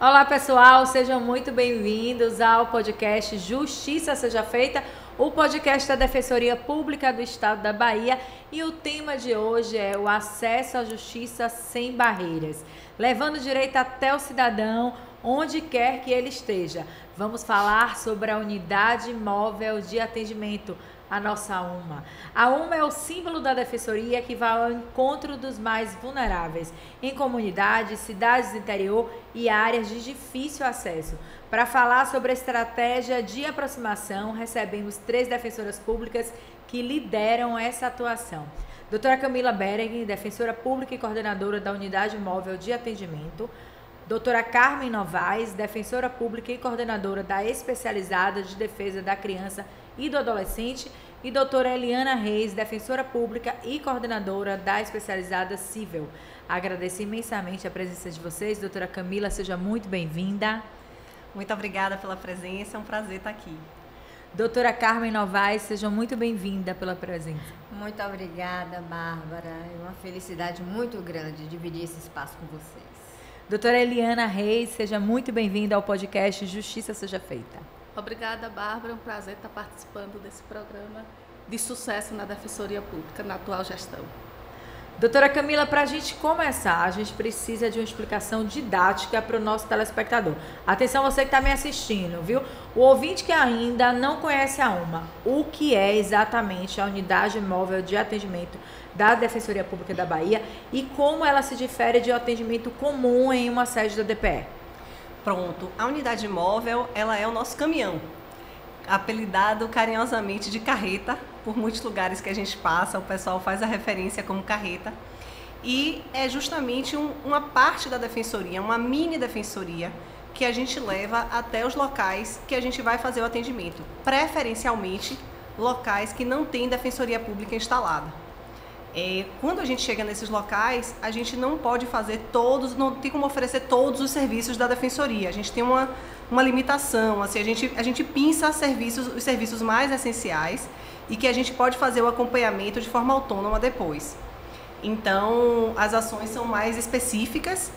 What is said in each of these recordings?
Olá pessoal, sejam muito bem-vindos ao podcast Justiça Seja Feita, o podcast da Defensoria Pública do Estado da Bahia, e o tema de hoje é o acesso à justiça sem barreiras, levando o direito até o cidadão, onde quer que ele esteja. Vamos falar sobre a Unidade Móvel de Atendimento, a nossa UMA. A UMA é o símbolo da Defensoria que vai ao encontro dos mais vulneráveis, em comunidades, cidades do interior e áreas de difícil acesso. Para falar sobre a estratégia de aproximação, recebemos 3 defensoras públicas que lideram essa atuação. Doutora Camila Bereng, defensora pública e coordenadora da Unidade Móvel de Atendimento. Doutora Carmen Novaes, defensora pública e coordenadora da Especializada de Defesa da Criança e do Adolescente, e doutora Eliana Reis, defensora pública e coordenadora da Especializada Cível. Agradeço imensamente a presença de vocês. Doutora Camila, seja muito bem-vinda. Muito obrigada pela presença, é um prazer estar aqui. Doutora Carmen Novaes, seja muito bem-vinda pela presença. Muito obrigada, Bárbara. É uma felicidade muito grande dividir esse espaço com vocês. Doutora Eliana Reis, seja muito bem-vinda ao podcast Justiça Seja Feita. Obrigada, Bárbara. É um prazer estar participando desse programa de sucesso na Defensoria Pública, na atual gestão. Doutora Camila, para a gente começar, a gente precisa de uma explicação didática para o nosso telespectador. Atenção, você que está me assistindo, viu? O ouvinte que ainda não conhece a UMA, o que é exatamente a Unidade Móvel de Atendimento da Defensoria Pública da Bahia e como ela se difere de um atendimento comum em uma sede da DPE? Pronto, a unidade móvel, ela é o nosso caminhão, apelidado carinhosamente de carreta. Por muitos lugares que a gente passa, o pessoal faz a referência como carreta. E é justamente uma parte da defensoria, uma mini defensoria, que a gente leva até os locais que a gente vai fazer o atendimento. Preferencialmente, locais que não têm defensoria pública instalada. Quando a gente chega nesses locais, a gente não pode fazer todos, não tem como oferecer todos os serviços da defensoria. A gente tem uma limitação, assim, a gente pinça os serviços mais essenciais e que a gente pode fazer o acompanhamento de forma autônoma depois. Então, as ações são mais específicas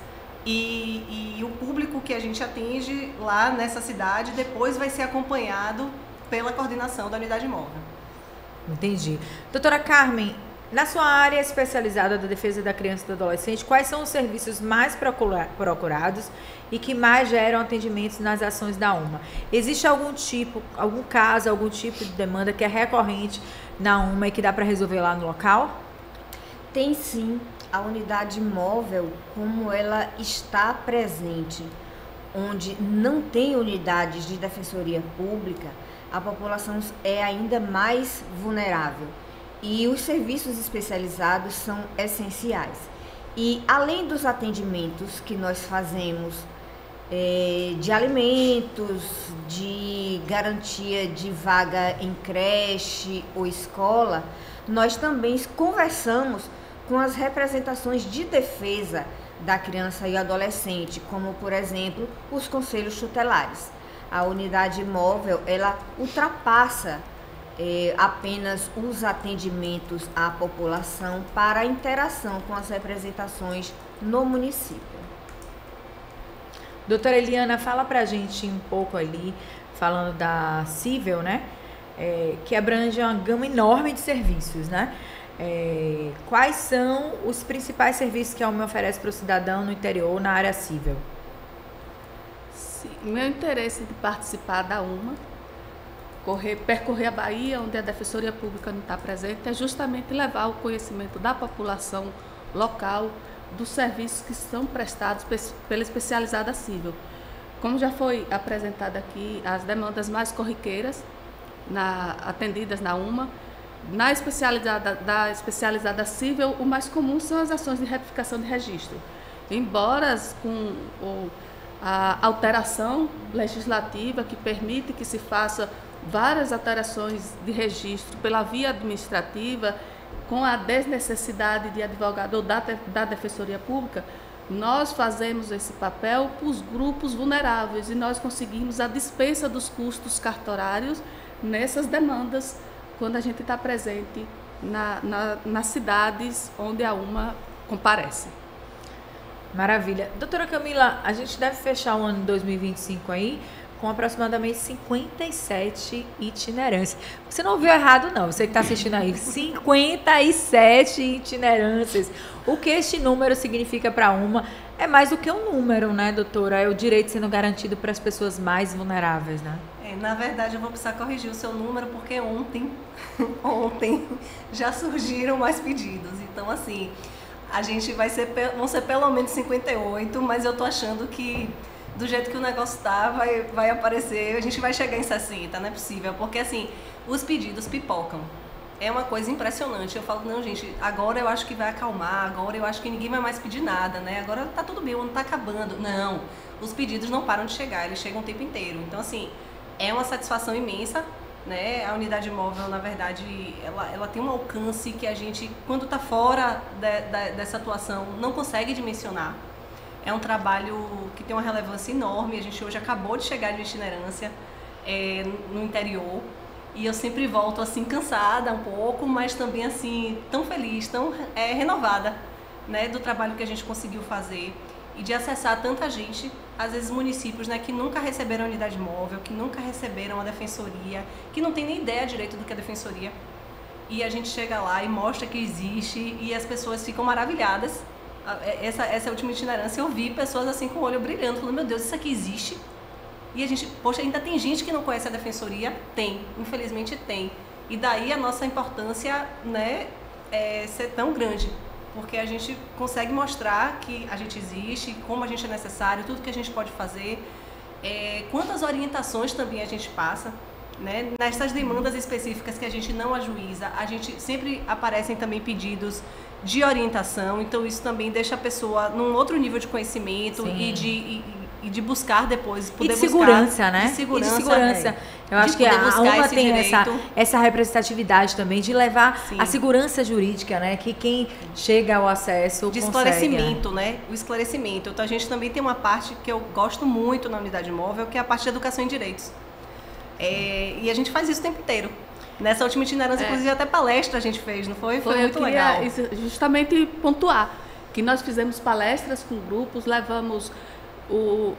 e o público que a gente atende lá nessa cidade depois vai ser acompanhado pela coordenação da unidade móvel. Entendi. Doutora Carmen, na sua área especializada da defesa da criança e do adolescente, quais são os serviços mais procurados e que mais geram atendimentos nas ações da UMA? Existe algum caso, algum tipo de demanda que é recorrente na UMA e que dá para resolver lá no local? Tem sim. A unidade móvel, como ela está presente, onde não tem unidades de defensoria pública, a população é ainda mais vulnerável. E os serviços especializados são essenciais. E além dos atendimentos que nós fazemos de alimentos, de garantia de vaga em creche ou escola, nós também conversamos com as representações de defesa da criança e adolescente, como, por exemplo, os conselhos tutelares. A unidade móvel, ela ultrapassa apenas os atendimentos à população para a interação com as representações no município. Doutora Eliana, fala pra gente um pouco ali, falando da Cível, né? Que abrange uma gama enorme de serviços, né? Quais são os principais serviços que a UMA oferece para o cidadão no interior, na área cível? Sim, meu interesse de participar da UMA, percorrer a Bahia, onde a Defensoria Pública não está presente, é justamente levar o conhecimento da população local dos serviços que são prestados pela Especializada Cível. Como já foi apresentado aqui, as demandas mais corriqueiras atendidas na UMA, da Especializada Cível, o mais comum são as ações de retificação de registro. Embora com a alteração legislativa que permite que se faça várias alterações de registro pela via administrativa, com a desnecessidade de advogado ou da Defensoria Pública, nós fazemos esse papel para os grupos vulneráveis e nós conseguimos a dispensa dos custos cartorários nessas demandas quando a gente está presente nas cidades onde a UMA comparece. Maravilha. Doutora Camila, a gente deve fechar o ano de 2025 aí com aproximadamente 57 itinerâncias. Você não ouviu errado, não. Você que está assistindo aí, 57 itinerâncias. O que este número significa para uma é mais do que um número, né, doutora? É o direito sendo garantido para as pessoas mais vulneráveis, né? Na verdade, eu vou precisar corrigir o seu número, porque ontem já surgiram mais pedidos. Então, assim, a gente vão ser pelo menos 58, mas eu tô achando que do jeito que o negócio tá, vai aparecer, a gente vai chegar em 60, não é possível, porque assim, os pedidos pipocam. É uma coisa impressionante. Eu falo, não, gente, agora eu acho que vai acalmar, agora eu acho que ninguém vai mais pedir nada, né? Agora tá tudo bem, o ano tá acabando. Não, os pedidos não param de chegar, eles chegam o tempo inteiro. Então, assim, é uma satisfação imensa, né? A unidade móvel, na verdade, ela tem um alcance que a gente, quando tá fora dessa atuação, não consegue dimensionar. É um trabalho que tem uma relevância enorme. A gente hoje acabou de chegar de itinerância no interior. E eu sempre volto assim cansada um pouco, mas também assim tão feliz, tão renovada, né, do trabalho que a gente conseguiu fazer e de acessar tanta gente, às vezes municípios, né, que nunca receberam a unidade móvel, que nunca receberam a defensoria, que não tem nem ideia direito do que é defensoria. E a gente chega lá e mostra que existe e as pessoas ficam maravilhadas. Essa última itinerância eu vi pessoas assim com o olho brilhando, falando, meu Deus, isso aqui existe? E a gente, poxa, ainda tem gente que não conhece a defensoria? Tem, infelizmente tem. E daí a nossa importância, né, ser tão grande, porque a gente consegue mostrar que a gente existe, como a gente é necessário, tudo que a gente pode fazer, quantas orientações também a gente passa, né, nessas demandas específicas que a gente não ajuiza, a gente sempre aparecem também pedidos de orientação, então isso também deixa a pessoa num outro nível de conhecimento e de buscar depois, poder buscar. Segurança, né? De segurança. E de segurança. Eu acho que a UMA tem essa representatividade também de levar a segurança jurídica, né? Que quem chega ao acesso de consegue, esclarecimento, né? O esclarecimento. Então a gente também tem uma parte que eu gosto muito na unidade móvel, que é a parte de educação em direitos. E a gente faz isso o tempo inteiro. Nessa última itinerância, inclusive, até palestra a gente fez, não foi? Foi muito legal. Justamente pontuar que nós fizemos palestras com grupos, levamos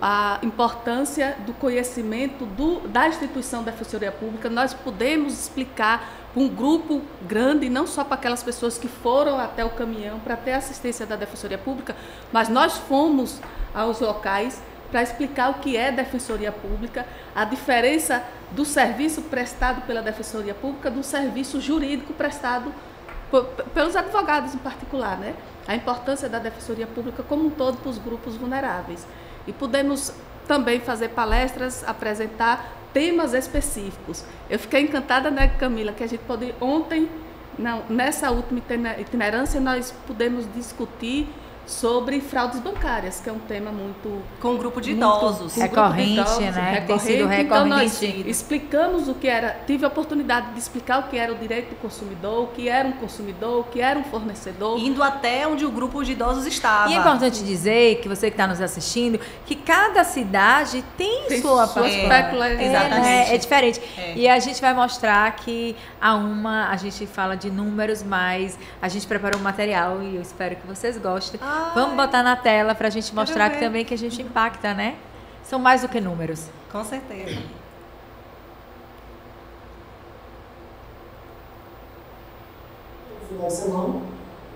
a importância do conhecimento da instituição da Defensoria Pública. Nós podemos explicar para um grupo grande, não só para aquelas pessoas que foram até o caminhão para ter assistência da Defensoria Pública, mas nós fomos aos locais para explicar o que é Defensoria Pública, a diferença do serviço prestado pela Defensoria Pública do serviço jurídico prestado pelos advogados em particular, né? A importância da Defensoria Pública como um todo para os grupos vulneráveis. E podemos também fazer palestras, apresentar temas específicos. Eu fiquei encantada, né, Camila, que a gente pôde ontem, nessa última itinerância, nós pudemos discutir sobre fraudes bancárias, que é um tema muito... Com um grupo de idosos. Recorrente, né? Tem sido recorrente. Então, nós explicamos o que era, tive a oportunidade de explicar o que era o direito do consumidor, o que era um consumidor, o que era um fornecedor. Indo até onde o grupo de idosos estava. E é importante dizer, que você que está nos assistindo, que cada cidade tem sua peculiaridade. Exatamente. É diferente. E a gente vai mostrar que a gente fala de números, mas a gente preparou um material e eu espero que vocês gostem. Vamos botar na tela para a gente mostrar que também que a gente impacta, né? São mais do que números. Com certeza. No final de semana,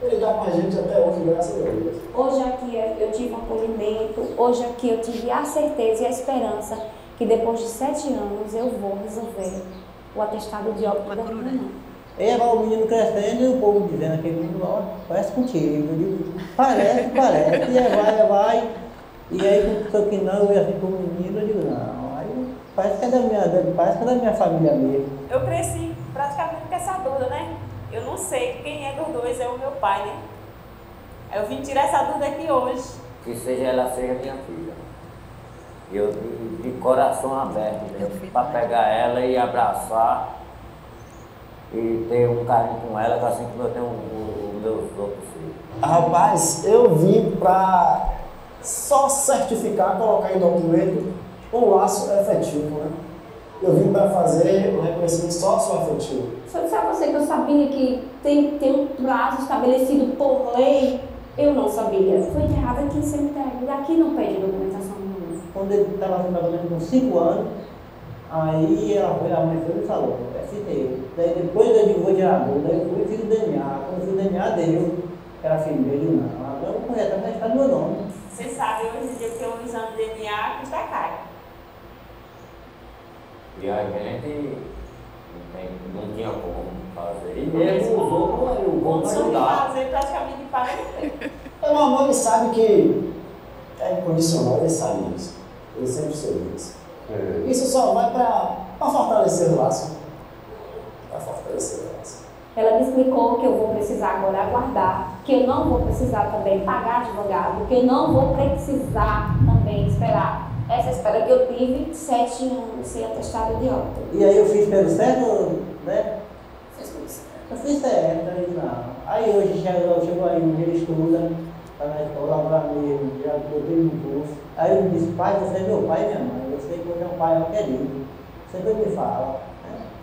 ele está com a gente até hoje, graças a Deus. Hoje aqui eu tive acolhimento, hoje aqui eu tive a certeza e a esperança que depois de 7 anos eu vou resolver o atestado de óbito da minha mãe. E vai o menino crescendo e o povo dizendo aquele menino, ó, parece contigo. Eu digo, parece, e vai. E aí, quando que não, eu assim com o menino, eu digo, não, aí parece que é da minha família mesmo. Eu cresci praticamente com essa dúvida, né? Eu não sei quem é dos dois, é o meu pai, né? Eu vim tirar essa dúvida aqui hoje. Que seja ela, seja minha filha. E eu de coração aberto, né? Para pegar ela e abraçar. E ter um carinho com ela, assim como eu tenho os meus outros filhos. Rapaz, eu vim para só certificar, colocar em documento um laço efetivo, né? Eu vim para fazer o reconhecimento sócio-afetivo. Se eu disser a você que eu sabia que tem um prazo estabelecido por lei, Eu não sabia. Foi enterrado aqui em cemitério. Daqui não pede documentação nenhuma. Quando ele estava trabalhando com 5 anos, aí a mãe foi e falou, citei. Daí depois eu digo, vou tirar a dúvida, eu fui e fiz o DNA. Quando eu fiz o DNA dele, era filho dele, não. Agora eu correto, mas está no meu nome. Você sabe, hoje em dia que um exame de DNA custa caro. E a gente não tinha como fazer. E ele usou o bom Condição de ajudar. fazer praticamente para não ter. O amor, ele sabe que é incondicional, ele sabe disso. Ele sempre soube disso. Isso só vai para fortalecer o laço. Para fortalecer o laço. Ela me explicou que eu vou precisar agora aguardar, que eu não vou precisar também pagar advogado, que eu não vou precisar também esperar. Essa espera que eu tive 7 anos sem atestado de óbito. E aí eu fiz pelo certo, né? Fez tudo certo. Eu fiz certo, aí não. Aí hoje chegou aí, ele estuda, tá na escola, agora mesmo, já botei no curso. Aí ele me disse, pai, você é meu pai e minha mãe, eu sei que você é um pai querido. Sempre me fala.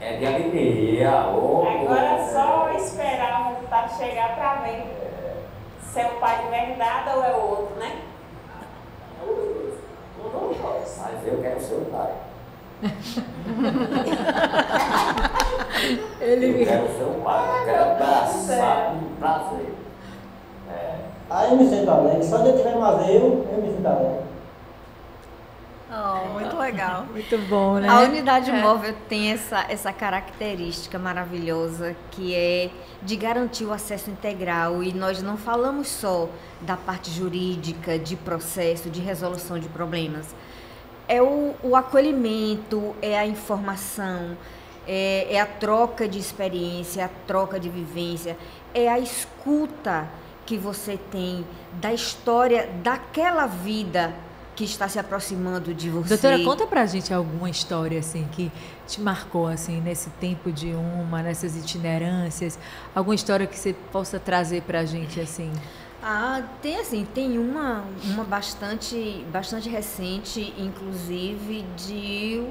É de alegria. Agora é só esperar o resultado chegar para ver se é o pai de verdade ou é o outro, né? Mas eu quero ser o pai. Ele Eu quero ser o pai, eu quero abraçar com prazer. Aí eu me sinto alegre, só de eu tiver mais eu me sinto alegre. Muito legal. Muito bom, né? A unidade móvel tem essa característica maravilhosa que é de garantir o acesso integral, e nós não falamos só da parte jurídica, de processo, de resolução de problemas. É o acolhimento, é a informação, é a troca de experiência, a troca de vivência, é a escuta que você tem da história daquela vida que está se aproximando de você. Doutora, conta pra gente alguma história assim que te marcou assim nesse tempo de nessas itinerâncias, alguma história que você possa trazer pra gente assim. Tem uma bastante recente, inclusive, de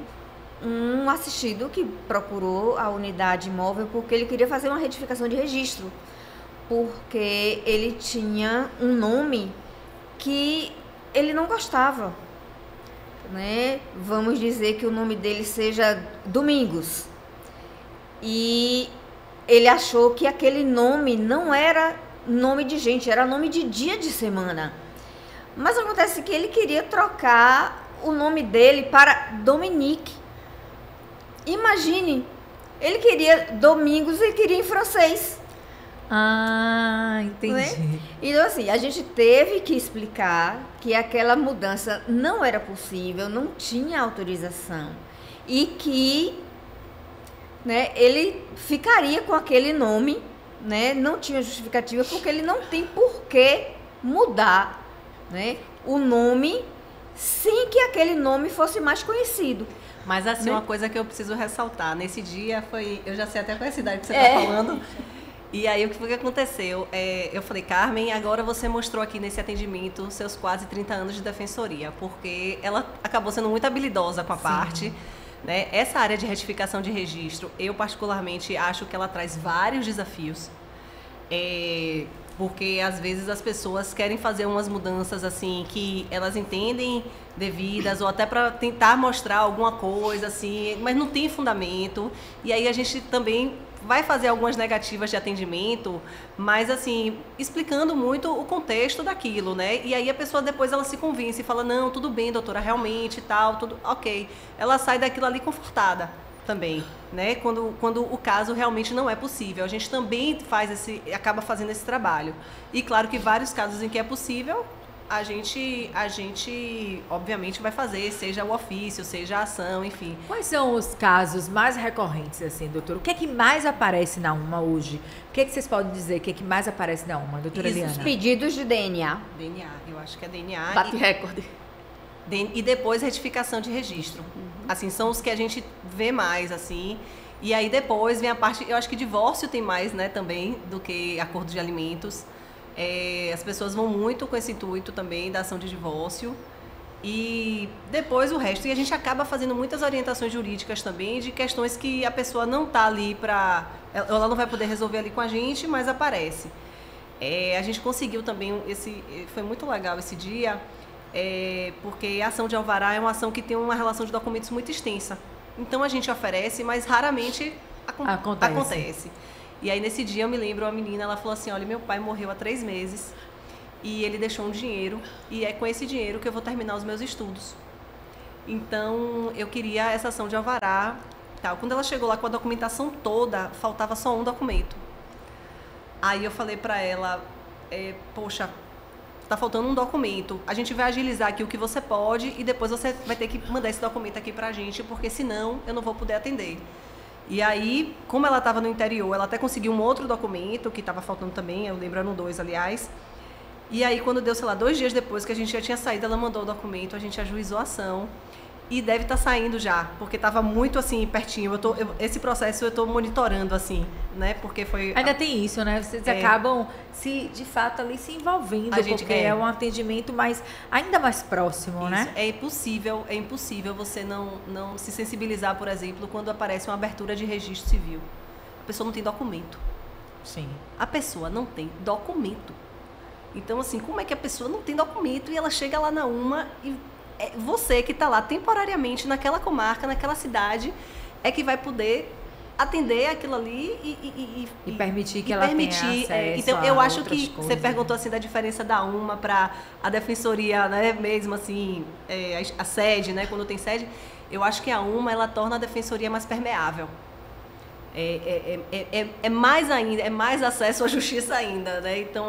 um assistido que procurou a unidade móvel porque ele queria fazer uma retificação de registro, porque ele tinha um nome que ele não gostava, né? Vamos dizer que o nome dele seja Domingos. E ele achou que aquele nome não era nome de gente, era nome de dia de semana. Mas acontece que ele queria trocar o nome dele para Dominique. Imagine, ele queria Domingos e queria em francês. Entendi. Né? Então, assim, a gente teve que explicar que aquela mudança não era possível, não tinha autorização e que, né, ele ficaria com aquele nome, né, não tinha justificativa, porque ele não tem por que mudar, né, o nome sem que aquele nome fosse mais conhecido. Mas assim, Né? uma coisa que eu preciso ressaltar, nesse dia foi, eu já sei até qual é a cidade que você está falando. E aí, o que foi que aconteceu? Eu falei, Carmen, agora você mostrou aqui nesse atendimento seus quase 30 anos de defensoria, porque ela acabou sendo muito habilidosa com a parte, né? Essa área de retificação de registro, eu particularmente acho que ela traz vários desafios, porque às vezes as pessoas querem fazer umas mudanças assim, que elas entendem devidas, ou até para tentar mostrar alguma coisa assim, mas não tem fundamento, e aí a gente também vai fazer algumas negativas de atendimento, mas assim, explicando muito o contexto daquilo, né? E aí a pessoa depois ela se convence e fala, não, tudo bem, doutora, realmente, tal, tudo ok. Ela sai daquilo ali confortada também, né? Quando o caso realmente não é possível. A gente também acaba fazendo esse trabalho. E claro que vários casos em que é possível, a gente obviamente vai fazer, seja o ofício, seja a ação, enfim. Quais são os casos mais recorrentes, assim, doutor? O que é que mais aparece na UMA hoje? O que é que vocês podem dizer? O que é que mais aparece na UMA, doutora Os Eliana? pedidos de DNA. DNA, eu acho que é DNA. Bate recorde. E depois retificação de registro. Assim, são os que a gente vê mais, assim. E aí depois vem a parte, eu acho que divórcio tem mais, né, também, do que acordo de alimentos. As pessoas vão muito com esse intuito também da ação de divórcio. E depois o resto. E a gente acaba fazendo muitas orientações jurídicas também de questões que a pessoa não está ali para... Ela não vai poder resolver ali com a gente, mas aparece. A gente conseguiu também, foi muito legal esse dia, porque a ação de alvará é uma ação que tem uma relação de documentos muito extensa. Então a gente oferece, mas raramente acontece. E aí nesse dia eu me lembro, a menina, ela falou assim, olha, meu pai morreu há 3 meses e ele deixou um dinheiro e é com esse dinheiro que eu vou terminar os meus estudos. Então eu queria essa ação de alvará. Tal. Quando ela chegou lá com a documentação toda, faltava só um documento. Aí eu falei pra ela, poxa, tá faltando um documento. A gente vai agilizar aqui o que você pode e depois você vai ter que mandar esse documento aqui pra gente, porque senão eu não vou poder atender. E aí, como ela estava no interior, ela até conseguiu um outro documento que estava faltando também, eu lembro, eram 2, aliás. E aí, quando deu, sei lá, 2 dias depois que a gente já tinha saído, ela mandou o documento, a gente ajuizou a ação. E deve estar saindo já, porque estava muito assim, pertinho. Esse processo eu estou monitorando, assim, né? Porque foi... Ainda tem isso, né? Vocês acabam, de fato, ali se envolvendo, porque é um atendimento ainda mais próximo, isso, né? É impossível você não se sensibilizar, por exemplo, quando aparece uma abertura de registro civil. A pessoa não tem documento. Sim. A pessoa não tem documento. Então, assim, como é que a pessoa não tem documento e ela chega lá na UMA e... você que está lá temporariamente naquela comarca, naquela cidade, é que vai poder atender aquilo ali e permitir que ela tenha acesso. Então, eu acho que coisas, você perguntou assim da diferença da UMA para a defensoria, né, mesmo assim, a sede, né, quando tem sede. Eu acho que a UMA ela torna a defensoria mais permeável. É mais ainda, é mais acesso à justiça ainda, né? Então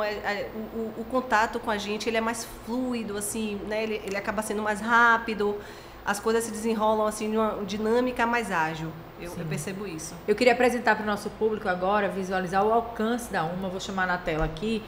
o contato com a gente ele é mais fluido, assim, né? Ele acaba sendo mais rápido, as coisas se desenrolam assim de uma dinâmica mais ágil. Eu percebo isso. Eu queria apresentar para o nosso público agora, visualizar o alcance da UMA. Vou chamar na tela aqui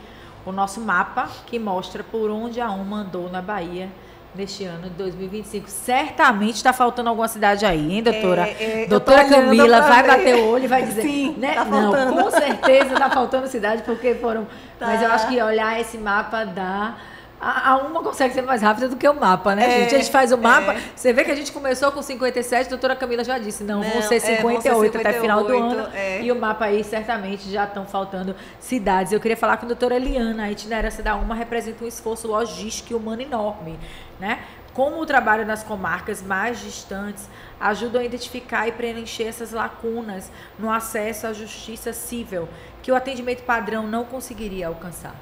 o nosso mapa que mostra por onde a UMA andou na Bahia neste ano de 2025. Certamente está faltando alguma cidade aí, hein, doutora? Doutora Camila vai bater o olho e vai dizer, sim, né? Tá faltando. Não, com certeza está faltando cidade, porque foram... Tá. Mas eu acho que olhar esse mapa dá... A UMA consegue ser mais rápida do que o mapa, né, gente? A gente faz o mapa, você vê que a gente começou com 57, a doutora Camila já disse, vão ser 58 até o final do ano, e o mapa aí certamente já estão faltando cidades. Eu queria falar com a doutora Eliana, a itinerância da UMA representa um esforço logístico e humano enorme, né? Como o trabalho nas comarcas mais distantes ajuda a identificar e preencher essas lacunas no acesso à justiça civil, que o atendimento padrão não conseguiria alcançar.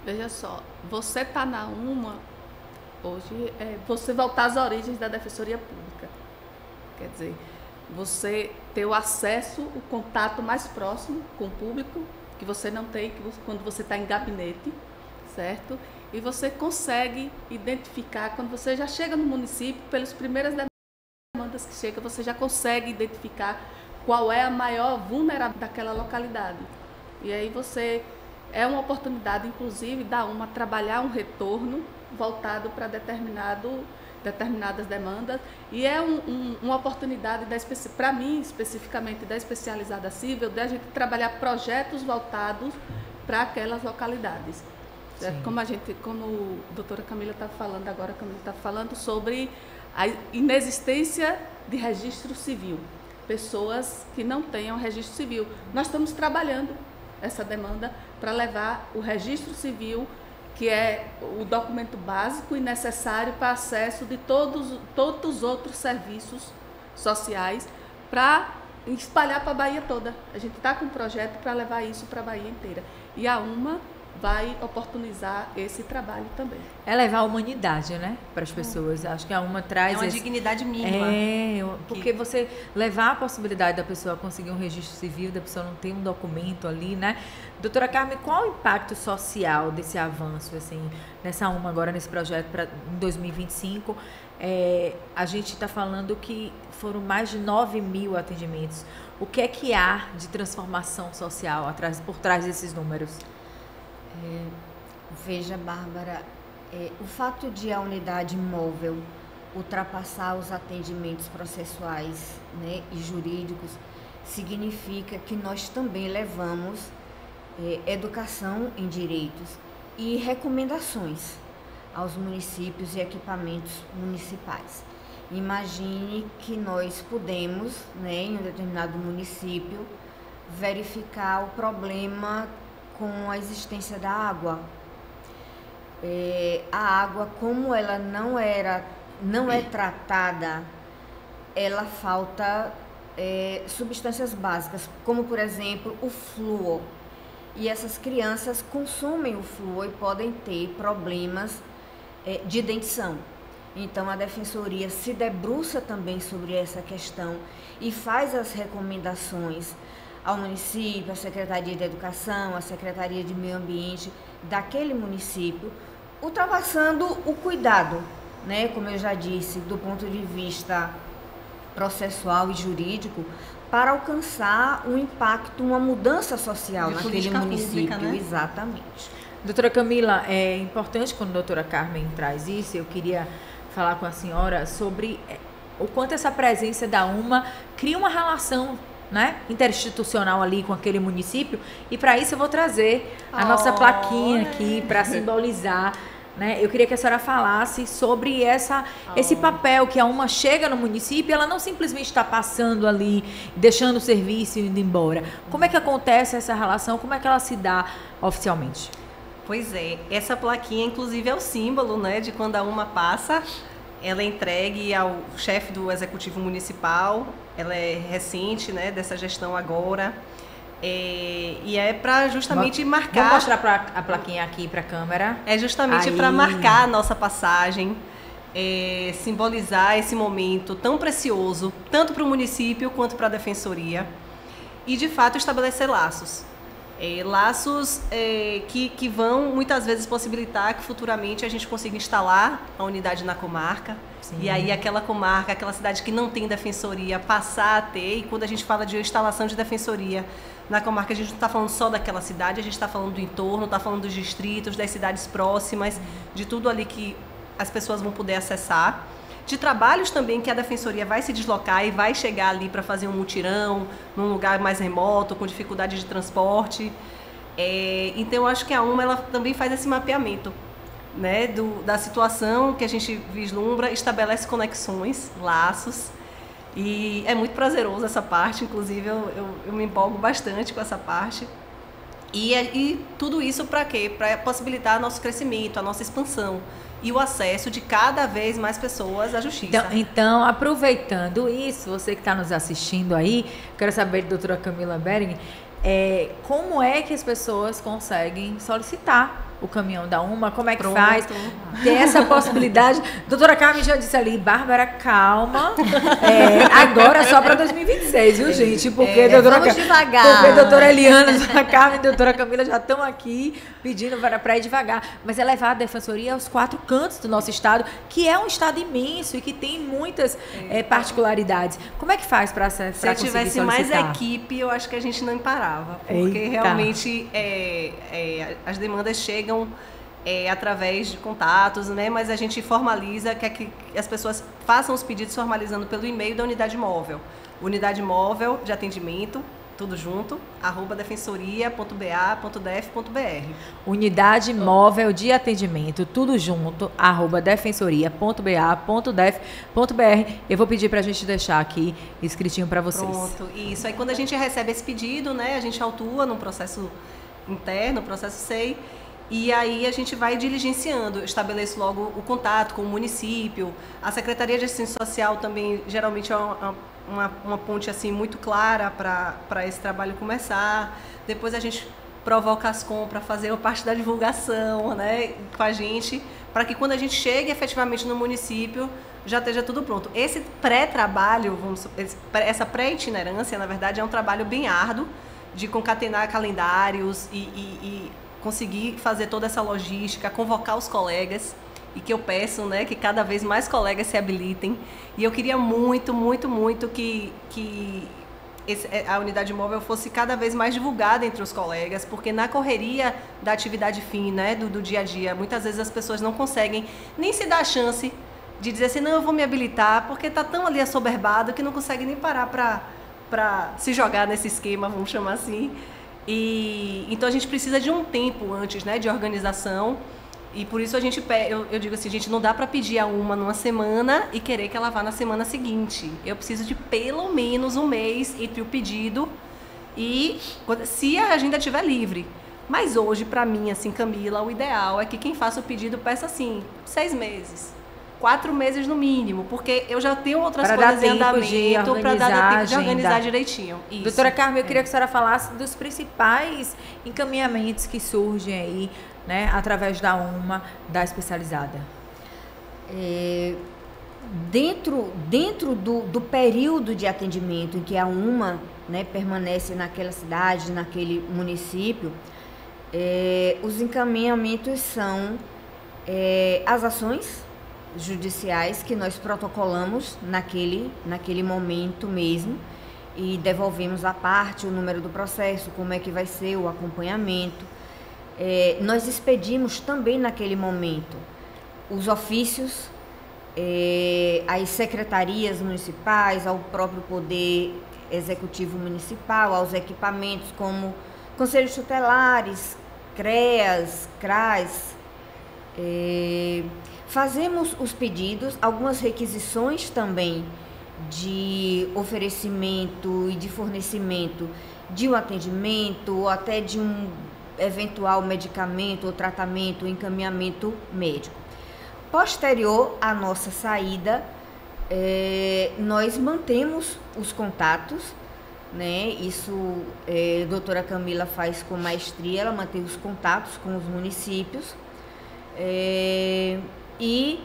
Veja só, você está na UMA, hoje, você voltar às origens da Defensoria Pública. Quer dizer, você ter o acesso, o contato mais próximo com o público, que você não tem quando você está em gabinete, certo? E você consegue identificar, quando você já chega no município, pelas primeiras demandas que chegam, você já consegue identificar qual é a maior vulnerabilidade daquela localidade. E aí você... é uma oportunidade, inclusive, da UMA trabalhar um retorno voltado para determinadas demandas e é uma oportunidade, para mim, especificamente da especializada civil, de a gente trabalhar projetos voltados para aquelas localidades. Como a doutora Camila está falando agora, a Camila está falando sobre a inexistência de registro civil, pessoas que não tenham registro civil. Nós estamos trabalhando essa demanda para levar o registro civil, que é o documento básico e necessário para acesso de todos os outros serviços sociais, para espalhar para a Bahia toda. A gente está com um projeto para levar isso para a Bahia inteira. E a UMA vai oportunizar esse trabalho também. É levar a humanidade, né, para as pessoas. Acho que a UMA traz... É uma dignidade mínima. Porque você levar a possibilidade da pessoa conseguir um registro civil, da pessoa não ter um documento ali, né? Doutora Carmen, qual o impacto social desse avanço, assim, nessa UMA agora, nesse projeto em 2025? A gente está falando que foram mais de 9.000 atendimentos. O que é que há de transformação social por trás desses números? Veja, Bárbara, o fato de a unidade móvel ultrapassar os atendimentos processuais, né, e jurídicos significa que nós também levamos educação em direitos e recomendações aos municípios e equipamentos municipais. Imagine que nós podemos, né, em um determinado município, verificar o problema com a existência da água. A água, como ela não é tratada, ela falta substâncias básicas, como por exemplo o flúor. E essas crianças consomem o flúor e podem ter problemas de dentição. Então a Defensoria se debruça também sobre essa questão e faz as recomendações ao município, à Secretaria de Educação, à Secretaria de Meio Ambiente daquele município, ultrapassando o cuidado, né, como eu já disse, do ponto de vista processual e jurídico, para alcançar um impacto, uma mudança social naquele município. Pública, né? Exatamente. Doutora Camila, é importante quando a doutora Carmen traz isso, eu queria falar com a senhora sobre o quanto essa presença da UMA cria uma relação, né, interinstitucional ali com aquele município, e para isso eu vou trazer a nossa plaquinha aqui para simbolizar, né? Eu queria que a senhora falasse sobre esse papel que a UMA chega no município e ela não simplesmente está passando ali, deixando o serviço e indo embora. Como é que acontece essa relação? Como é que ela se dá oficialmente? Pois é, essa plaquinha inclusive é o símbolo, né, de quando a UMA passa, ela é entregue ao chefe do Executivo Municipal, ela é recente, né, dessa gestão agora. E é para justamente marcar... Vamos mostrar a plaquinha aqui para a câmera. É justamente para marcar a nossa passagem, simbolizar esse momento tão precioso, tanto para o município quanto para a Defensoria, e de fato estabelecer laços. Laços que vão muitas vezes possibilitar que futuramente a gente consiga instalar a unidade na comarca. Sim. E aí aquela comarca, aquela cidade que não tem defensoria, passar a ter. E quando a gente fala de instalação de defensoria na comarca, a gente não está falando só daquela cidade, a gente está falando do entorno, está falando dos distritos, das cidades próximas, de tudo ali que as pessoas vão poder acessar. De trabalhos também que a Defensoria vai se deslocar e vai chegar ali para fazer um mutirão, num lugar mais remoto, com dificuldade de transporte. Então, eu acho que a UMA ela também faz esse mapeamento, né, da situação que a gente vislumbra, estabelece conexões, laços, e é muito prazeroso essa parte, inclusive eu me empolgo bastante com essa parte. E tudo isso para quê? Para possibilitar nosso crescimento, a nossa expansão e o acesso de cada vez mais pessoas à justiça. Então, aproveitando isso, você que está nos assistindo aí, quero saber, doutora Camila Bering, como é que as pessoas conseguem solicitar o caminhão da UMA? Como é que faz? Tem essa possibilidade. Doutora Carmen já disse ali, Bárbara, calma. Agora só para 2026, viu, gente? Porque vamos devagar. Porque a doutora Eliana, a doutora Carmen e a doutora Camila já estão aqui pedindo para ir devagar. Mas é levar a Defensoria aos 4 cantos do nosso estado, que é um estado imenso e que tem muitas particularidades. Como é que faz para conseguir solicitar? Se tivesse mais equipe, eu acho que a gente não parava. Porque realmente as demandas chegam através de contatos, né? Mas a gente formaliza, quer que as pessoas façam os pedidos formalizando pelo e-mail da unidade móvel. Unidade móvel de atendimento, tudo junto, @defensoria.ba.def.br. Unidade móvel de atendimento, tudo junto, @defensoria.ba.def.br. Eu vou pedir para a gente deixar aqui escritinho para vocês. Pronto, isso. Aí quando a gente recebe esse pedido, né, a gente autua num processo interno, processo SEI, e aí a gente vai diligenciando, estabeleço logo o contato com o município. A Secretaria de Assistência Social também geralmente é uma ponte assim muito clara para esse trabalho começar. Depois a gente provoca as compras para fazer uma parte da divulgação, né, com a gente, para que quando a gente chegue efetivamente no município já esteja tudo pronto. Esse pré-trabalho, essa pré-itinerância, na verdade, é um trabalho bem árduo de concatenar calendários e conseguir fazer toda essa logística, convocar os colegas, e que eu peço, né, que cada vez mais colegas se habilitem. E eu queria muito, muito, muito que a unidade móvel fosse cada vez mais divulgada entre os colegas, porque na correria da atividade fim, né, do dia a dia, muitas vezes as pessoas não conseguem nem se dar a chance de dizer assim, não, eu vou me habilitar, porque está tão ali assoberbado que não consegue nem parar para se jogar nesse esquema, vamos chamar assim. Então a gente precisa de um tempo antes, né, de organização, e por isso eu digo assim, gente, não dá para pedir a UMA numa semana e querer que ela vá na semana seguinte. Eu preciso de pelo menos um mês entre o pedido e se a agenda estiver livre. Mas hoje, para mim, assim, Camila, o ideal é que quem faça o pedido peça, assim, 6 meses. 4 meses no mínimo, porque eu já tenho outras coisas em andamento para dar tempo de organizar direitinho. Isso. Doutora Carmen, eu queria que a senhora falasse dos principais encaminhamentos que surgem aí, né, através da UMA, da especializada. Dentro do período de atendimento em que a UMA, né, permanece naquela cidade, naquele município, os encaminhamentos são as ações judiciais que nós protocolamos naquele momento mesmo e devolvemos a parte, o número do processo, como é que vai ser o acompanhamento. Nós expedimos também naquele momento os ofícios às secretarias municipais, ao próprio Poder Executivo Municipal, aos equipamentos como conselhos tutelares, CREAS, CRAS. Fazemos os pedidos, algumas requisições também de oferecimento e de fornecimento de um atendimento ou até de um eventual medicamento ou tratamento, encaminhamento médico. Posterior à nossa saída, nós mantemos os contatos, né? Isso a doutora Camila faz com maestria, ela mantém os contatos com os municípios. E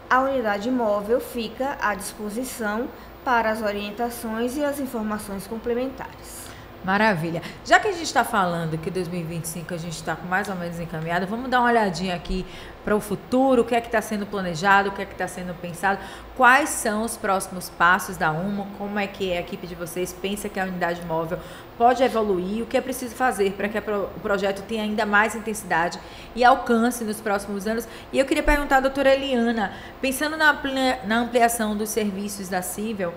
a unidade móvel fica à disposição para as orientações e as informações complementares. Maravilha. Já que a gente está falando que 2025 a gente está mais ou menos encaminhado, vamos dar uma olhadinha aqui para o futuro, o que é que está sendo planejado, o que é que está sendo pensado, quais são os próximos passos da UMA, como é que a equipe de vocês pensa que a unidade móvel pode evoluir, o que é preciso fazer para que o projeto tenha ainda mais intensidade e alcance nos próximos anos. E eu queria perguntar à doutora Eliana, pensando na ampliação dos serviços da Cível,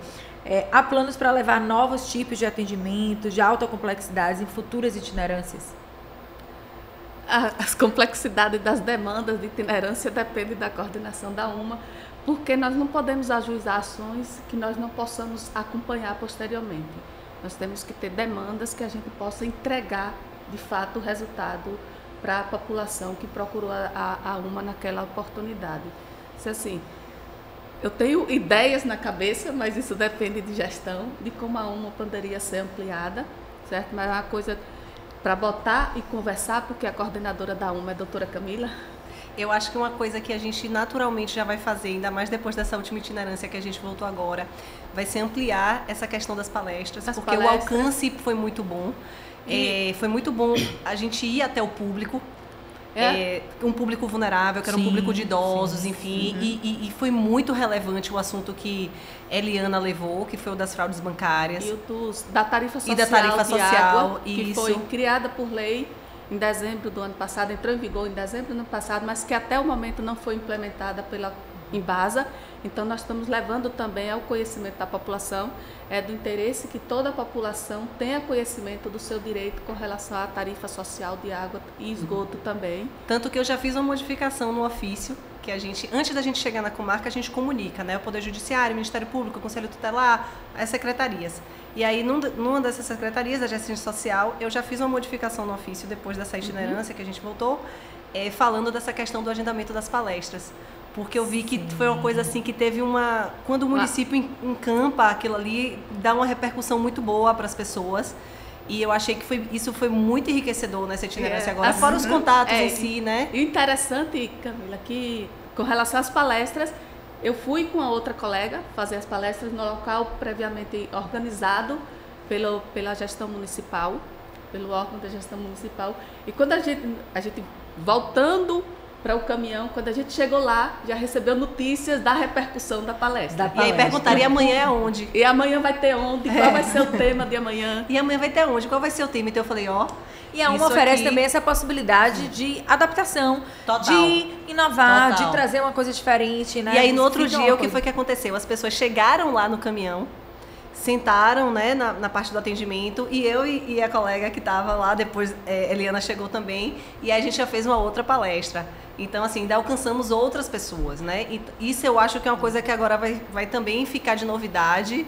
há planos para levar novos tipos de atendimento, de alta complexidade em futuras itinerâncias? As complexidades das demandas de itinerância dependem da coordenação da UMA, porque nós não podemos ajuizar ações que nós não possamos acompanhar posteriormente. Nós temos que ter demandas que a gente possa entregar, de fato, o resultado para a população que procurou a UMA naquela oportunidade. Se assim, eu tenho ideias na cabeça, mas isso depende de gestão, de como a UMA poderia ser ampliada, certo? Mas é uma coisa para botar e conversar, porque a coordenadora da UMA é a doutora Camila. Eu acho que uma coisa que a gente naturalmente já vai fazer, ainda mais depois dessa última itinerância que a gente voltou agora, vai ser ampliar essa questão das palestras, porque o alcance foi muito bom. Foi muito bom a gente ir até o público, um público vulnerável, que era um público de idosos, enfim, e foi muito relevante o assunto que Eliana levou, que foi o das fraudes bancárias. E da tarifa social, água, que foi criada por lei em dezembro do ano passado, entrou em vigor em dezembro do ano passado, mas que até o momento não foi implementada pela Embasa. Então, nós estamos levando também ao conhecimento da população, do interesse que toda a população tenha conhecimento do seu direito com relação à tarifa social de água e esgoto também. Tanto que eu já fiz uma modificação no ofício, que a gente, antes da gente chegar na comarca, a gente comunica, né? O Poder Judiciário, o Ministério Público, o Conselho Tutelar, as secretarias. E aí, numa dessas secretarias da Gestão Social, eu já fiz uma modificação no ofício, depois dessa itinerância que a gente voltou, falando dessa questão do agendamento das palestras. Porque eu vi que foi uma coisa assim que teve uma... Quando o município encampa aquilo ali, dá uma repercussão muito boa para as pessoas. E eu achei que isso foi muito enriquecedor nessa itinerância agora. Assim, fora os contatos em si, né? E interessante, Camila, que com relação às palestras, eu fui com a outra colega fazer as palestras no local previamente organizado pela gestão municipal, pelo órgão da gestão municipal. E quando a gente voltando para o caminhão, quando a gente chegou lá, já recebeu notícias da repercussão da palestra. E aí perguntaram, e amanhã é onde? E amanhã vai ter onde? Qual vai ser o tema de amanhã? E amanhã vai ter onde? Qual vai ser o tema? Então eu falei, E a UMA oferece também essa possibilidade de adaptação, de inovar, de trazer uma coisa diferente, né? E aí no outro dia, o que foi que aconteceu? As pessoas chegaram lá no caminhão, sentaram, né, na parte do atendimento, e eu e a colega que estava lá, depois Eliana chegou também, e aí a gente já fez uma outra palestra. Então, assim, ainda alcançamos outras pessoas, né? E isso eu acho que é uma coisa que agora vai também ficar de novidade,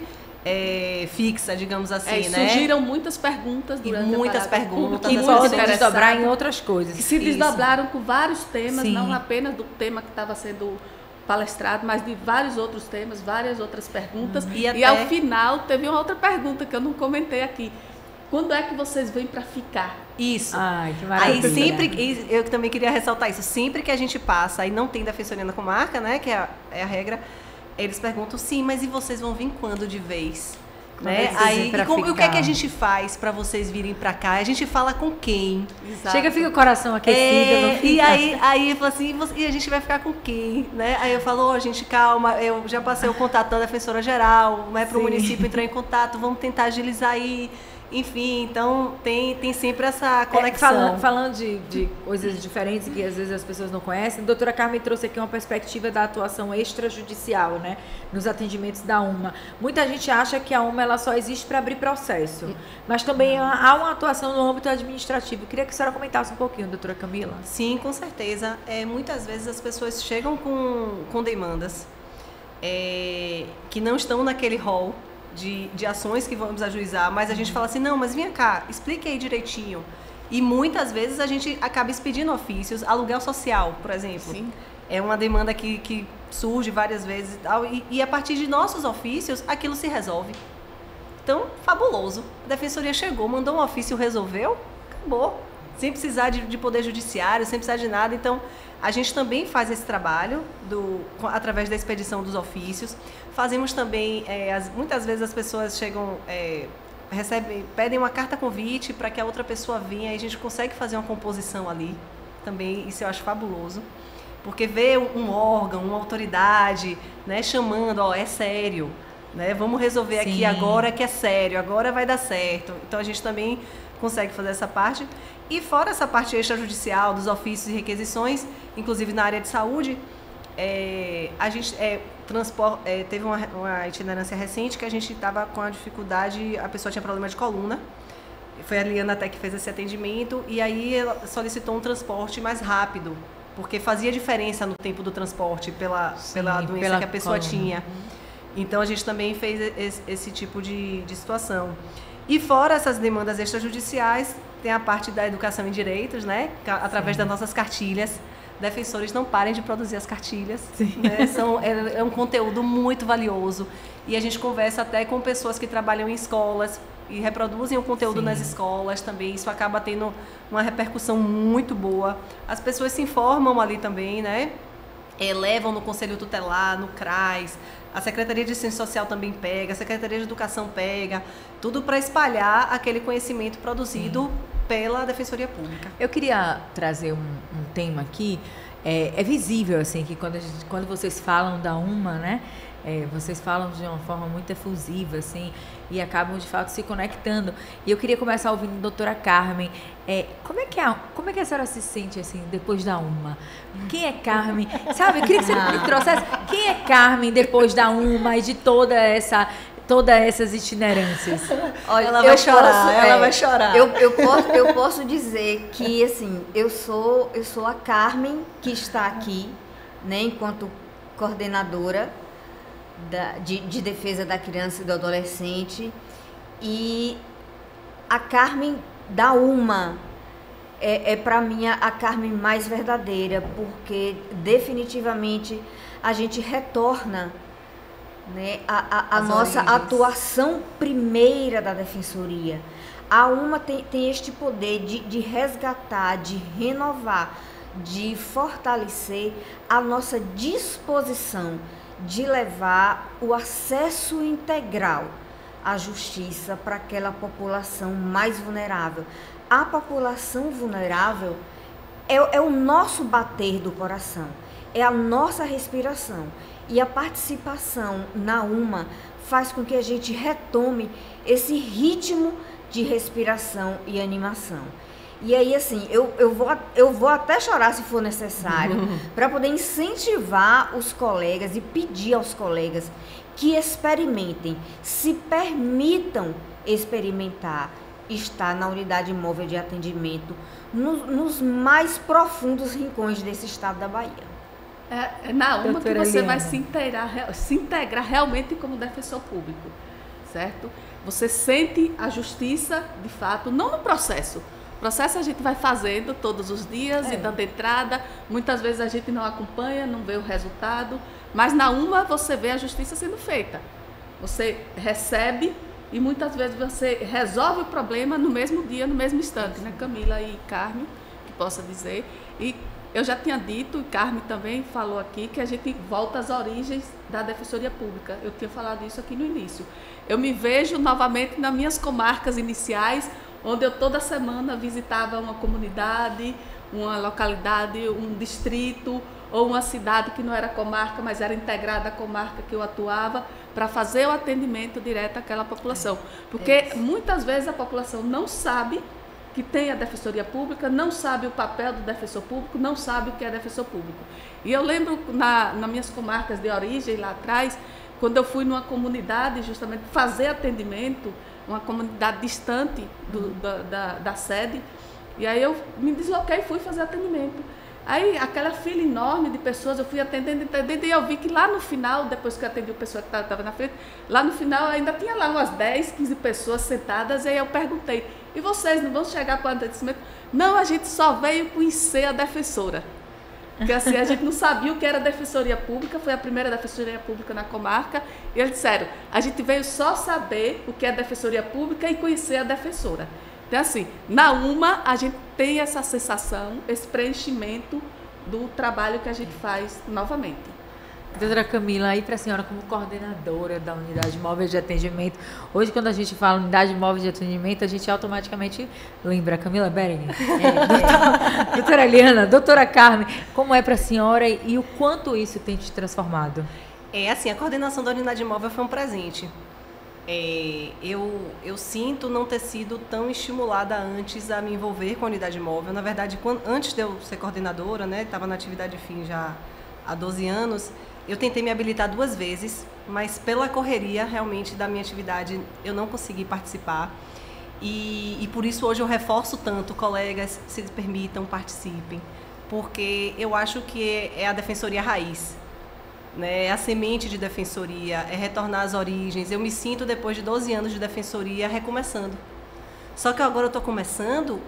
fixa, digamos assim, né? Surgiram muitas perguntas durante muitas a parada, perguntas, que as podem pessoas desdobrar em outras coisas. que se desdobraram com vários temas, Sim. não apenas do tema que estava sendo palestrado, mas de vários outros temas, várias outras perguntas. E até- ao final teve uma outra pergunta que eu não comentei aqui. Quando é que vocês vêm para ficar? Isso. Ai, que Aí maravilha. sempre, eu também queria ressaltar isso, sempre que a gente passa e não tem defensoria na comarca, né, que é a regra, eles perguntam, sim, mas e vocês vão vir quando de vez? Quando é Né? que vocês Aí, vêm pra e o que é que ficar? a gente faz para vocês virem para cá? A gente fala com quem? Exato. Chega, fica o coração aquecido, não fica? E aí eu falo assim, e a gente vai ficar com quem? Né? Aí eu falo, ô, gente, calma, eu já passei o contato da defensora geral, né, para o Sim. município entrar em contato, vamos tentar agilizar aí. Enfim, então tem sempre essa conexão. Falando de coisas diferentes que às vezes as pessoas não conhecem, a doutora Carmen trouxe aqui uma perspectiva da atuação extrajudicial, né, nos atendimentos da UMA. Muita gente acha que a UMA ela só existe para abrir processo, mas também há uma atuação no âmbito administrativo. Eu queria que a senhora comentasse um pouquinho, doutora Camila. Sim, com certeza. Muitas vezes as pessoas chegam com demandas que não estão naquele rol de ações que vamos ajuizar, mas a gente fala assim, não, mas vem cá, explique aí direitinho. E muitas vezes a gente acaba expedindo ofícios, aluguel social, por exemplo. Sim. É uma demanda que surge várias vezes e tal, e a partir de nossos ofícios, aquilo se resolve. Então, fabuloso. A defensoria chegou, mandou um ofício, resolveu, acabou. Sem precisar de poder judiciário, sem precisar de nada. Então, a gente também faz esse trabalho através da expedição dos ofícios. Fazemos também, muitas vezes as pessoas chegam, pedem uma carta convite para que a outra pessoa venha e a gente consegue fazer uma composição ali. Também, isso eu acho fabuloso. Porque ver um órgão, uma autoridade, né, chamando, ó, é sério, né, vamos resolver Sim. aqui agora que é sério, agora vai dar certo. Então a gente também consegue fazer essa parte. E fora essa parte extrajudicial, dos ofícios e requisições, inclusive na área de saúde, a gente teve uma itinerância recente que a gente estava com a dificuldade, a pessoa tinha problema de coluna, foi a Liana até que fez esse atendimento, e aí ela solicitou um transporte mais rápido, porque fazia diferença no tempo do transporte pela doença que a pessoa tinha. Então a gente também fez esse tipo de situação. E fora essas demandas extrajudiciais, tem a parte da educação em direitos, né? Através das nossas cartilhas. Defensores, não parem de produzir as cartilhas. Né? É um conteúdo muito valioso. E a gente conversa até com pessoas que trabalham em escolas e reproduzem o conteúdo nas escolas também. Isso acaba tendo uma repercussão muito boa. As pessoas se informam ali também, né? Levam no Conselho Tutelar, no CRAS, a Secretaria de Ciência Social também pega, a Secretaria de Educação pega, tudo para espalhar aquele conhecimento produzido pela Defensoria Pública. Eu queria trazer um tema aqui, é visível assim que quando vocês falam da UMA, né, vocês falam de uma forma muito efusiva assim e acabam de fato se conectando. E eu queria começar ouvindo a doutora Carmen. Como é que a senhora se sente assim depois da UMA? Quem é Carmen? Sabe, eu queria que você me trouxesse quem é Carmen depois da UMA e de todas essas itinerâncias. Olha, ela vai chorar. Eu posso dizer que assim, eu sou a Carmen que está aqui, né, enquanto coordenadora de defesa da criança e do adolescente, e a Carmen da UMA para mim a Carmen mais verdadeira, porque definitivamente a gente retorna, né, a nossa origens. atuação primeira da Defensoria. A UMA tem este poder de resgatar, de renovar, de fortalecer a nossa disposição de levar o acesso integral à justiça para aquela população mais vulnerável. A população vulnerável é o nosso bater do coração, é a nossa respiração. E a participação na UMA faz com que a gente retome esse ritmo de respiração e animação. E aí, assim, eu vou até chorar se for necessário, para poder incentivar os colegas e pedir aos colegas que experimentem, se permitam experimentar, estar na unidade móvel de atendimento nos mais profundos rincões desse estado da Bahia. É na UMA que Doutora você Liana. vai se integrar realmente como defensor público. certo? Você sente a justiça, de fato, não no processo. O processo a gente vai fazendo todos os dias e dando entrada. Muitas vezes a gente não acompanha, não vê o resultado. Mas na UMA você vê a justiça sendo feita. Você recebe e muitas vezes você resolve o problema no mesmo dia, no mesmo instante, né? Camila e Carmen, que possa dizer. E eu já tinha dito, e Carmen também falou aqui, que a gente volta às origens da Defensoria Pública. Eu tinha falado isso aqui no início. Eu me vejo novamente nas minhas comarcas iniciais, onde eu toda semana visitava uma comunidade, uma localidade, um distrito ou uma cidade que não era comarca, mas era integrada à comarca que eu atuava, para fazer o atendimento direto àquela população. Porque muitas vezes a população não sabe que tem a Defensoria Pública, não sabe o papel do defensor público, não sabe o que é defensor público. E eu lembro, nas minhas comarcas de origem, lá atrás, quando eu fui numa comunidade justamente fazer atendimento, uma comunidade distante da sede, e aí eu me desloquei e fui fazer atendimento. Aí aquela fila enorme de pessoas, eu fui atendendo, e eu vi que lá no final, depois que eu atendi a pessoa que estava na frente, lá no final ainda tinha lá umas 10, 15 pessoas sentadas, e aí eu perguntei, e vocês não vão chegar para o atendimento? Não, a gente só veio conhecer a defensora. Porque assim, a gente não sabia o que era Defensoria Pública, foi a primeira Defensoria Pública na comarca, e eles disseram, a gente veio só saber o que é Defensoria Pública e conhecer a defensora. Então, assim, na UMA, a gente tem essa sensação, esse preenchimento do trabalho que a gente faz novamente. Doutora Camila, aí para a senhora como coordenadora da Unidade Móvel de Atendimento, hoje quando a gente fala Unidade Móvel de Atendimento, a gente automaticamente lembra Camila Bering, doutora Eliana, doutora Carmen, como é para a senhora e o quanto isso tem te transformado? Assim, a coordenação da Unidade Móvel foi um presente. Eu sinto não ter sido tão estimulada antes a me envolver com a unidade móvel. Na verdade, antes de eu ser coordenadora, né, estava na atividade fim já há 12 anos, eu tentei me habilitar 2 vezes, mas pela correria realmente da minha atividade eu não consegui participar. E por isso hoje eu reforço tanto, colegas, se permitam, participem, porque eu acho que é a defensoria raiz. Né, a semente de defensoria, é retornar às origens. Eu me sinto, depois de 12 anos de defensoria, recomeçando. Só que agora eu estou começando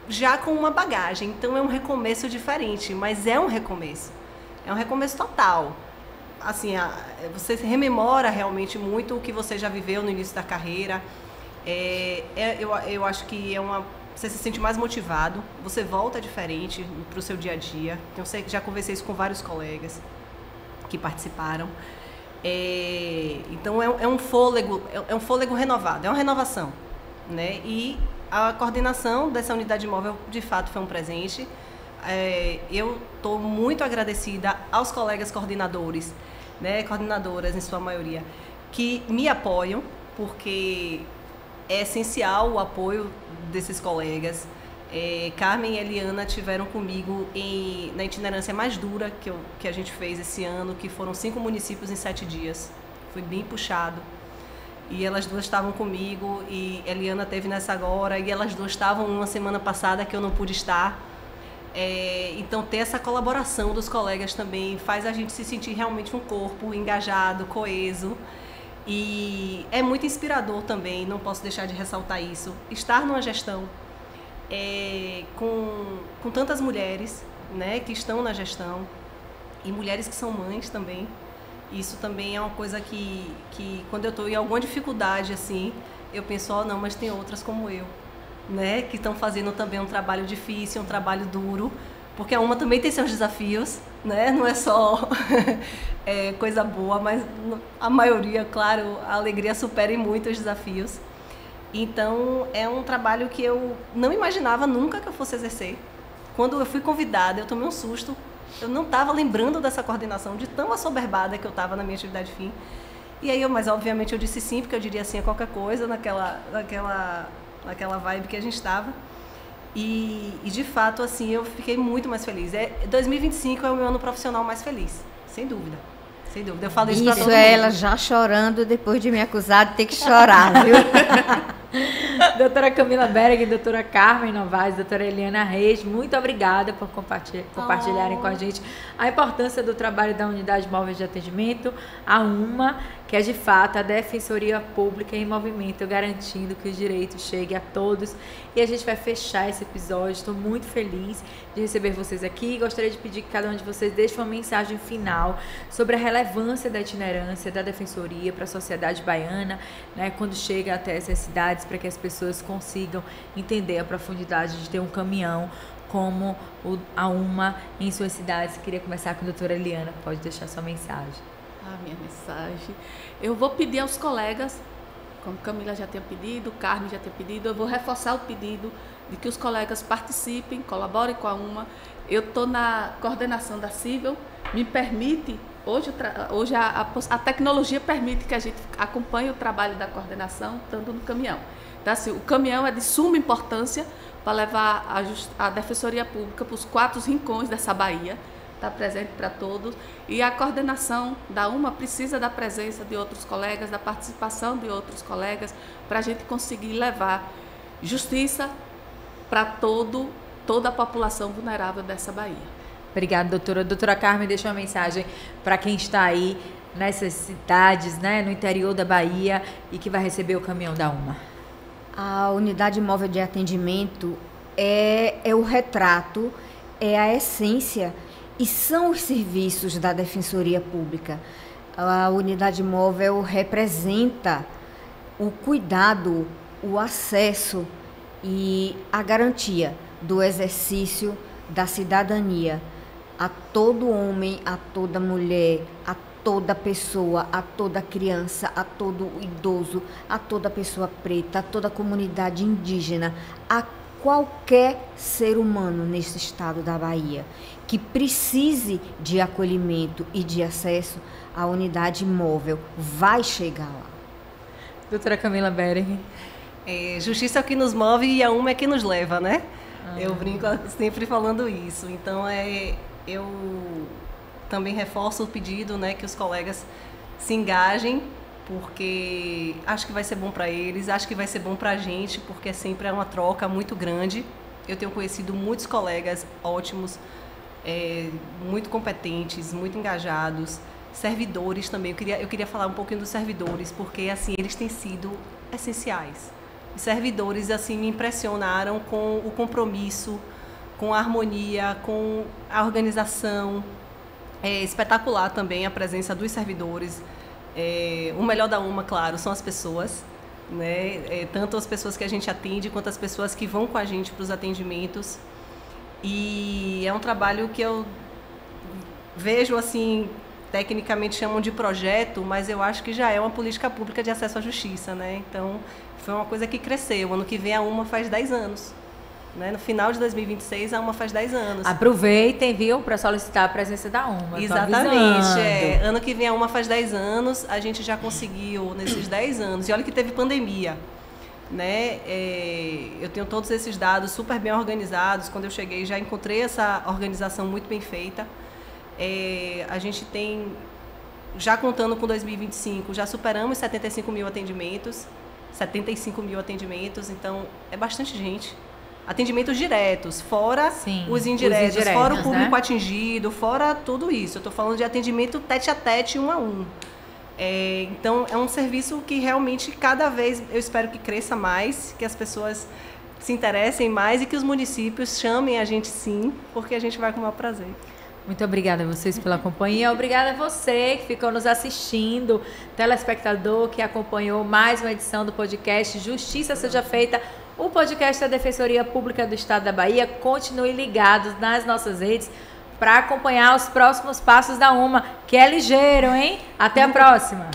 já com uma bagagem, então é um recomeço diferente, mas é um recomeço. É um recomeço total. Assim, você rememora realmente muito o que você já viveu no início da carreira. Eu acho que você se sente mais motivado, você volta diferente para o seu dia a dia. Eu sei que já conversei isso com vários colegas que participaram. Então é um fôlego renovado, é uma renovação, né? E a coordenação dessa unidade móvel de fato foi um presente. Eu estou muito agradecida aos colegas coordenadores, né, coordenadoras em sua maioria, que me apoiam, porque é essencial o apoio desses colegas. Carmen e Eliana tiveram comigo na itinerância mais dura que a gente fez esse ano, que foram 5 municípios em 7 dias. Foi bem puxado. E elas duas estavam comigo, e Eliana teve nessa agora, e elas duas estavam uma semana passada que eu não pude estar. Então ter essa colaboração dos colegas também faz a gente se sentir realmente um corpo engajado, coeso. E é muito inspirador também, não posso deixar de ressaltar isso, estar numa gestão com tantas mulheres, né, que estão na gestão, e mulheres que são mães também. Isso também é uma coisa que quando eu estou em alguma dificuldade, assim, eu penso, não, mas tem outras como eu, né, que estão fazendo também um trabalho difícil, um trabalho duro, porque a UMA também tem seus desafios, né, não é só coisa boa, mas a maioria, claro, a alegria supera em muito os desafios. Então, é um trabalho que eu não imaginava nunca que eu fosse exercer. Quando eu fui convidada, eu tomei um susto. Eu não estava lembrando dessa coordenação, de tão assoberbada que eu estava na minha atividade fim. E aí, mas obviamente eu disse sim, porque eu diria sim a qualquer coisa naquela vibe que a gente estava. E de fato, assim, eu fiquei muito mais feliz. 2025 é o meu ano profissional mais feliz, sem dúvida. Sem dúvida. Eu falo isso para todo mundo. Isso é ela já chorando depois de me acusar de ter que chorar, viu? Doutora Camila Bering, doutora Carmen Novaes, doutora Eliana Reis, muito obrigada por compartilharem com a gente a importância do trabalho da Unidade Móvel de Atendimento, a UMA, que é de fato a Defensoria Pública em movimento, garantindo que os direitos cheguem a todos. E a gente vai fechar esse episódio. Estou muito feliz de receber vocês aqui. Gostaria de pedir que cada um de vocês deixe uma mensagem final sobre a relevância da itinerância da Defensoria para a sociedade baiana, né, quando chega até essas cidades, para que as pessoas consigam entender a profundidade de ter um caminhão como a UMA em suas cidades. Queria começar com a doutora Eliana. Pode deixar sua mensagem. Minha mensagem. Eu vou pedir aos colegas, como Camila já tinha pedido, Carmen já tinha pedido, eu vou reforçar o pedido de que os colegas participem, colaborem com a UMA. Eu estou na coordenação da Cível, me permite, hoje a tecnologia permite que a gente acompanhe o trabalho da coordenação estando no caminhão. Então, assim, o caminhão é de suma importância para levar a Defensoria Pública para os 4 rincões dessa Bahia, está presente para todos, e a coordenação da UMA precisa da presença de outros colegas, da participação de outros colegas, para a gente conseguir levar justiça para toda a população vulnerável dessa Bahia. Obrigada, doutora. Doutora Carmen, deixa uma mensagem para quem está aí nessas cidades, né, no interior da Bahia e que vai receber o caminhão da UMA. A unidade móvel de atendimento é o retrato, é a essência e são os serviços da Defensoria Pública. A unidade móvel representa o cuidado, o acesso e a garantia do exercício da cidadania a todo homem, a toda mulher, a toda pessoa, a toda criança, a todo idoso, a toda pessoa preta, a toda comunidade indígena, a qualquer ser humano nesse estado da Bahia que precise de acolhimento e de acesso, a unidade móvel vai chegar lá. Doutora Camila Bering. Justiça é o que nos move e a UMA é que nos leva, né? Eu brinco sempre falando isso. Então, eu também reforço o pedido, né, que os colegas se engajem, porque acho que vai ser bom para eles, acho que vai ser bom para a gente, porque sempre é uma troca muito grande. Eu tenho conhecido muitos colegas ótimos, muito competentes, muito engajados, servidores também. Eu queria falar um pouquinho dos servidores, porque assim, eles têm sido essenciais. Os servidores assim, me impressionaram com o compromisso, com a harmonia, com a organização. É espetacular também a presença dos servidores. O melhor da UMA, claro, são as pessoas, né? Tanto as pessoas que a gente atende, quanto as pessoas que vão com a gente para os atendimentos. E é um trabalho que eu vejo, assim, tecnicamente chamam de projeto, mas eu acho que já é uma política pública de acesso à justiça, né? Então, foi uma coisa que cresceu. Ano que vem a UMA faz 10 anos. Né? No final de 2026, a UMA faz 10 anos. Aproveitem, viu, para solicitar a presença da UMA. Exatamente. Ano que vem a UMA faz 10 anos, a gente já conseguiu nesses 10 anos. E olha que teve pandemia. Né? Eu tenho todos esses dados super bem organizados. Quando eu cheguei, já encontrei essa organização muito bem feita. A gente tem, já contando com 2025, já superamos 75 mil atendimentos. 75 mil atendimentos, então é bastante gente. Atendimentos diretos, fora os indiretos, fora o público, né, atingido, fora tudo isso. Eu estou falando de atendimento tete a tete, 1 a 1. Então, é um serviço que realmente cada vez eu espero que cresça mais, que as pessoas se interessem mais e que os municípios chamem a gente sim, porque a gente vai com o maior prazer. Muito obrigada a vocês pela companhia. Obrigada a você que ficou nos assistindo, telespectador que acompanhou mais uma edição do podcast Justiça Seja Feita, o podcast da Defensoria Pública do Estado da Bahia. Continue ligados nas nossas redes para acompanhar os próximos passos da UMA, que é ligeiro, hein? Até a próxima!